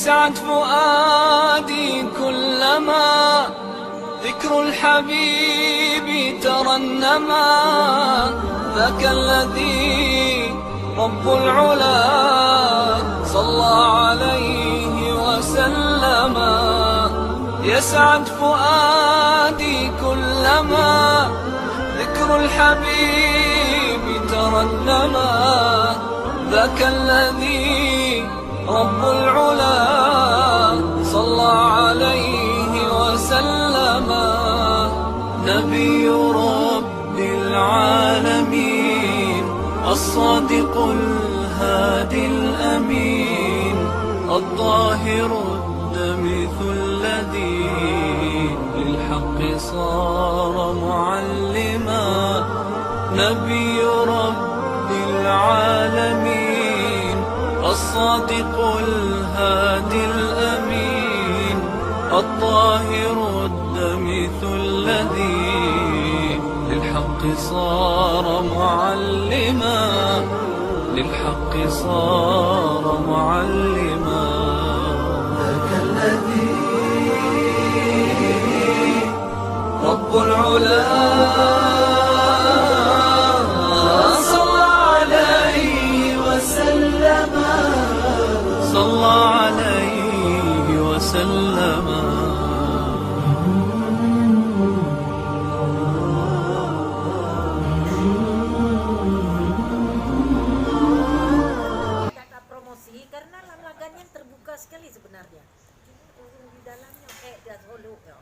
يسعد فؤادي كلما ذكر الحبيب ترنما. ذاك الذي رب العلا صلى عليه وسلم. يسعد فؤادي كلما ذكر الحبيب ترنما. ذاك الذي رب العلا صلى عليه وسلم. نبي رب العالمين الصادق الهادي الأمين الطاهر الدمث الذي للحق صار معلما. نبي رب العالمين الصادق الهادي الأمين الطاهر الدمث الذي للحق صار معلما. للحق صار معلما. ذاك الذي رب العلا صلى عليه وسلم. صلى عليه وسلم. Kata promosi karena lagannya terbuka sekali sebenarnya. Di dalamnya kayak dia solo ya.